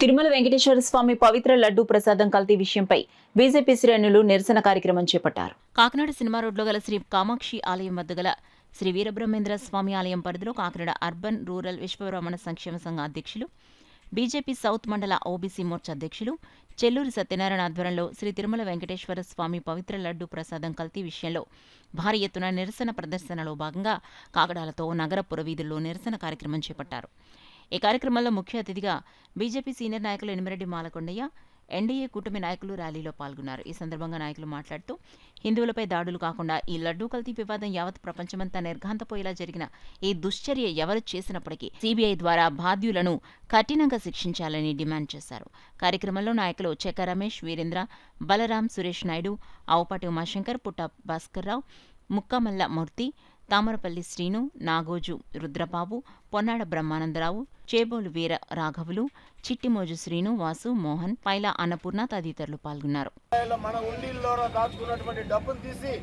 తిరుమల వెంకటేశ్వర స్వామి పవిత్ర లడ్డూ ప్రసాదం కల్తీ విషయంపై బీజేపీ శ్రేణులు నిరసన కార్యక్రమం చేపట్టారు. కాకినాడ సినిమా రోడ్లో గల శ్రీ కామాక్షి ఆలయం వద్ద గల శ్రీ వీరబ్రహ్మేంద్ర స్వామి ఆలయం పరిధిలో కాకినాడ అర్బన్ రూరల్ విశ్వబ్రాహ్మణ సంక్షేమ సంఘ అధ్యక్షులు, బీజేపీ సౌత్ మండల ఓబీసీ మోర్చా అధ్యక్షులు చెల్లూరి సత్యనారాయణ ఆధ్వర్యంలో శ్రీ తిరుమల వెంకటేశ్వర స్వామి పవిత్ర లడ్డూ ప్రసాదం కల్తీ విషయంలో భారీ ఎత్తున నిరసన ప్రదర్శనలో భాగంగా కాగడాలతో నగర పురవీధుల్లో నిరసన కార్యక్రమం చేపట్టారు. ఈ కార్యక్రమంలో ముఖ్య అతిథిగా బీజేపీ సీనియర్ నాయకులు ఎనిమిరెడ్డి మాలకొండయ్య, ఎన్డీఏ కూటమి నాయకులు ర్యాలీలో పాల్గొన్నారు. ఈ సందర్భంగా నాయకులు మాట్లాడుతూ హిందువులపై దాడులు కాకుండా ఈ లడ్డూ కల్తీ వివాదం యావత్ ప్రపంచమంతా నిర్ఘాంతపోయేలా జరిగిన ఈ దుశ్చర్య ఎవరు చేసినప్పటికీ సీబీఐ ద్వారా బాధ్యులను కఠినంగా శిక్షించాలని డిమాండ్ చేశారు. కార్యక్రమంలో నాయకులు చెక్క రమేష్, వీరేంద్ర, బలరాం, సురేష్ నాయుడు, ఆవుపాటి ఉమాశంకర్, పుట్ట భాస్కర్రావు, ముక్కమల్ల మూర్తి, తామరపల్లి శ్రీను, నాగోజు రుద్రబాబు, పొన్నాడ బ్రహ్మానందరావు, చేబోలు వీర రాఘవులు, చిట్టిమోజు శ్రీను, వాసు, మోహన్, పైలా అన్నపూర్ణ తదితరులు పాల్గొన్నారు. మన ఉండిల్లో దాచుకున్నటువంటి డబ్బులు తీసి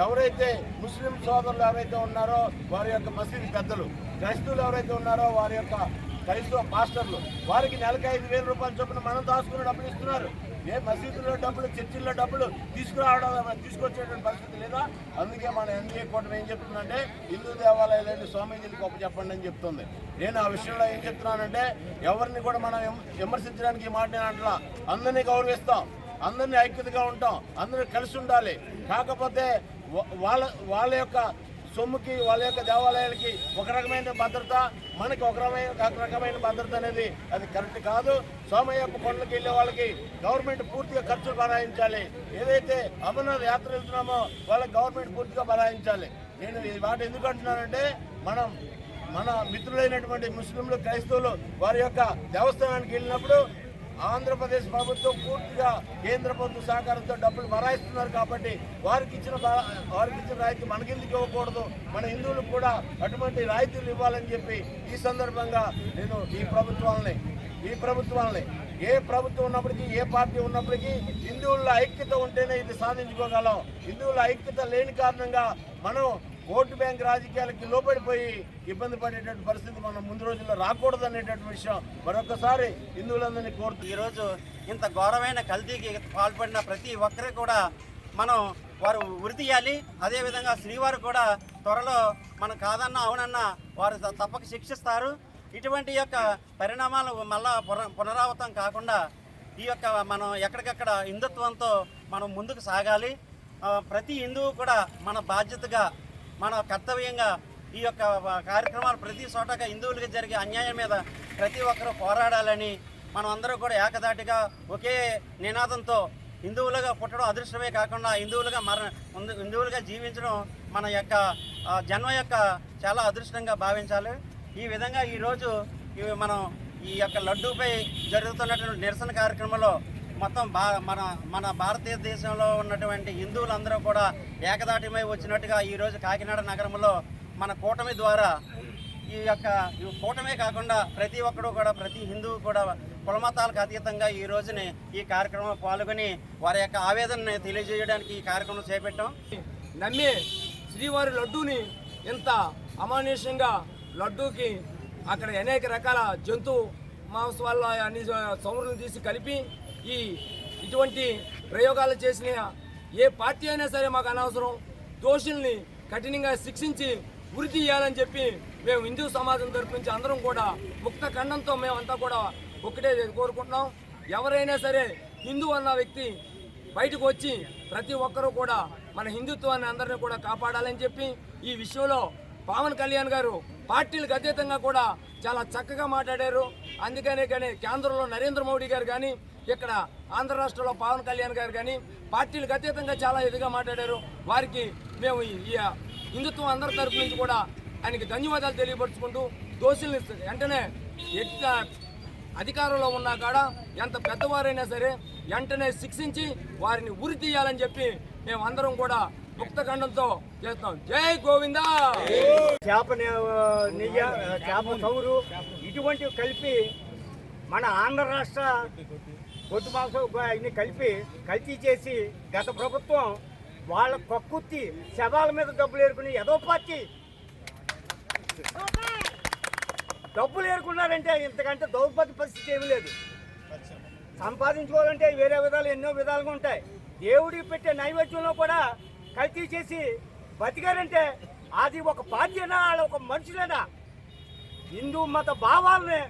ఎవరైతే ముస్లిం సోదరులు ఎవరైతే ఉన్నారో వారి యొక్క మసీదు పెద్దలు, క్రైస్తవులు ఎవరైతే ఉన్నారో వారి యొక్క క్రైస్తవ పాస్టర్లు, వారికి నెలకి 5,000 రూపాయలు చొప్పున మనం దాచుకున్న డబ్బులు ఇస్తున్నారు. ఏ మసీదులో డబ్బులు, చర్చిల్లో డబ్బులు తీసుకొచ్చేటువంటి పరిస్థితి లేదా? అందుకే మన ఎన్డీఏ కూటమి ఏం చెప్తుందంటే హిందూ దేవాలయాలని స్వామీజీలకు గొప్ప చెప్పండి అని చెప్తుంది. నేను ఆ విషయంలో ఏం చెప్తున్నానంటే ఎవరిని కూడా మనం విమర్శించడానికి మాట నేను అంటలా. అందరినీ గౌరవిస్తాం, అందరినీ ఐక్యతగా ఉంటాం, అందరూ కలిసి ఉండాలి. కాకపోతే వాళ్ళ యొక్క సొమ్ముకి, వాళ్ళ యొక్క దేవాలయాలకి ఒక రకమైన భద్రత, మనకి ఒక రకమైన భద్రత అనేది అది కరెక్ట్ కాదు. సోమయ్యప్ప కొండలకు వెళ్ళే వాళ్ళకి గవర్నమెంట్ పూర్తిగా ఖర్చులు భరాయించాలి. ఏదైతే అమర్నాథ్ యాత్ర వెళ్తున్నామో వాళ్ళకి గవర్నమెంట్ పూర్తిగా భరాయించాలి. నేను ఈ మాట ఎందుకు అంటున్నానంటే మన మిత్రులైనటువంటి ముస్లింలు, క్రైస్తవులు వారి యొక్క దేవస్థానానికి వెళ్ళినప్పుడు ఆంధ్రప్రదేశ్ ప్రభుత్వం పూర్తిగా కేంద్ర ప్రభుత్వ సహకారంతో డబ్బులు భరాయిస్తున్నారు. కాబట్టి వారికి ఇచ్చిన రాయితీ మనకెందుకు ఇవ్వకూడదు? మన హిందువులకు కూడా అటువంటి రాయితీలు ఇవ్వాలని చెప్పి ఈ సందర్భంగా నేను ఈ ప్రభుత్వాలని ఏ ప్రభుత్వం ఉన్నప్పటికీ, ఏ పార్టీ ఉన్నప్పటికీ హిందువుల ఐక్యత ఉంటేనే ఇది సాధించుకోగలం. హిందువుల ఐక్యత లేని కారణంగా మనం ఓటు బ్యాంక్ రాజకీయాలకి లోపడిపోయి ఇబ్బంది పడేటువంటి పరిస్థితి మనం ముందు రోజుల్లో రాకూడదు అనేటువంటి విషయం మరొకసారి హిందువులందరినీ కోరుతూ ఈరోజు ఇంత ఘోరమైన కల్తీకి పాల్పడిన ప్రతి ఒక్కరు కూడా మనం వారు ఉరి తీయాలి. అదేవిధంగా శ్రీవారు కూడా త్వరలో మనం కాదన్నా అవునన్నా వారు తప్పక శిక్షిస్తారు. ఇటువంటి యొక్క పరిణామాలు మళ్ళా పునరావృతం కాకుండా ఈ యొక్క మనం ఎక్కడికక్కడ హిందుత్వంతో మనం ముందుకు సాగాలి. ప్రతి హిందువు కూడా మన బాధ్యతగా, మన కర్తవ్యంగా ఈ యొక్క కార్యక్రమాలు ప్రతి చోటగా హిందువులకు జరిగే అన్యాయం మీద ప్రతి ఒక్కరూ పోరాడాలని మనం అందరూ కూడా ఏకదాటిగా ఒకే నినాదంతో హిందువులుగా పుట్టడం అదృష్టమే కాకుండా హిందువులుగా జీవించడం మన యొక్క జన్మ యొక్క చాలా అదృష్టంగా భావించాలి. ఈ విధంగా ఈరోజు మనం ఈ యొక్క లడ్డూపై జరుగుతున్నటువంటి నిరసన కార్యక్రమంలో మొత్తం మన భారతదేశంలో ఉన్నటువంటి హిందువులందరూ కూడా ఏకదాటిమై వచ్చినట్టుగా ఈరోజు కాకినాడ నగరంలో మన కూటమి ద్వారా ఈ కూటమే కాకుండా ప్రతి ఒక్కరు కూడా, ప్రతి హిందువు కూడా కులమతాలకు అతీతంగా ఈ రోజుని ఈ కార్యక్రమంలో పాల్గొని వారి యొక్క ఆవేదనని తెలియజేయడానికి ఈ కార్యక్రమం చేపట్టాం. నమ్మి శ్రీవారి లడ్డూని ఇంత అమానుష్యంగా లడ్డూకి అక్కడ అనేక రకాల జంతు మాంసాల అన్ని సౌరులను తీసి కలిపి ఇటువంటి ప్రయోగాలు చేసిన ఏ పార్టీ అయినా సరే మాకు అనవసరం. దోషుల్ని కఠినంగా శిక్షించి ఉరి తీయాలని చెప్పి మేము హిందూ సమాజం తరపు నుంచి అందరం కూడా ముక్త ఖండంతో మేమంతా కూడా ఒక్కటే కోరుకుంటున్నాం. ఎవరైనా సరే హిందూ అన్న వ్యక్తి బయటకు వచ్చి ప్రతి ఒక్కరూ కూడా మన హిందుత్వాన్ని అందరినీ కూడా కాపాడాలని చెప్పి ఈ విషయంలో పవన్ కళ్యాణ్ గారు పార్టీలకు అతీతంగా కూడా చాలా చక్కగా మాట్లాడారు. అందుకనే కానీ కేంద్రంలో నరేంద్ర మోడీ గారు కానీ, ఇక్కడ ఆంధ్ర రాష్ట్రంలో పవన్ కళ్యాణ్ గారు కానీ పార్టీలకు అతీతంగా చాలా ఇదిగా మాట్లాడారు. వారికి మేము ఈ హిందుత్వం అందరి తరపు నుంచి కూడా ఆయనకి ధన్యవాదాలు తెలియపరుచుకుంటూ దోషుల్ని వెంటనే అధికారంలో ఉన్నా కాడ ఎంత పెద్దవారైనా సరే వెంటనే శిక్షించి వారిని ఉరి తీయాలని చెప్పి మేము అందరం కూడా ముక్తఖండంతో చేస్తాం. జై గోవిందా. చేప నెయ్యి, చేప చౌరు ఇటువంటివి కలిపి మన ఆంధ్ర రాష్ట్ర పొద్దు మాంసం ఇన్ని కల్తీ చేసి గత ప్రభుత్వం వాళ్ళ కక్కుర్తి శవాల మీద డబ్బులు ఏరుకుని ఏదో పార్టీ డబ్బులు ఏరుకున్నారంటే ఇంతకంటే దౌర్భాగ్య పరిస్థితి ఏమీ లేదు. సంపాదించుకోవాలంటే వేరే విధాలు ఎన్నో విధాలుగా ఉంటాయి. దేవుడికి పెట్టే నైవేద్యంలో కూడా కల్తీ చేసి బతికారంటే అది ఒక బాధ్యత, ఒక మనుషులేనా? హిందూ మత భావాలని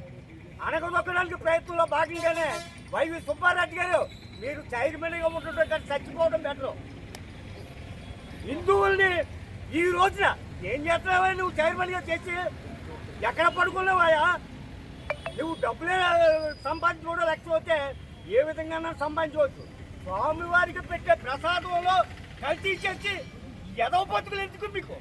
అణగదొక్కడానికి ప్రయత్నంలో భాగంగానే వైవి సుబ్బారెడ్డి గారు మీరు చైర్మన్గా ఉంటుంటే చచ్చిపోవడం బెటరు. హిందువుల్ని ఈ రోజున ఏం చేస్తున్నావా నువ్వు చైర్మన్గా చేసి? ఎక్కడ పడుకున్నావా? నువ్వు డబ్బులే సంపాదించుకోవడం లేకపోతే ఏ విధంగా సంపాదించవచ్చు. స్వామివారికి పెట్టే ప్రసాదంలో కల్తీ చేసి ఎదవ బతుకులు ఎందుకు మీకు?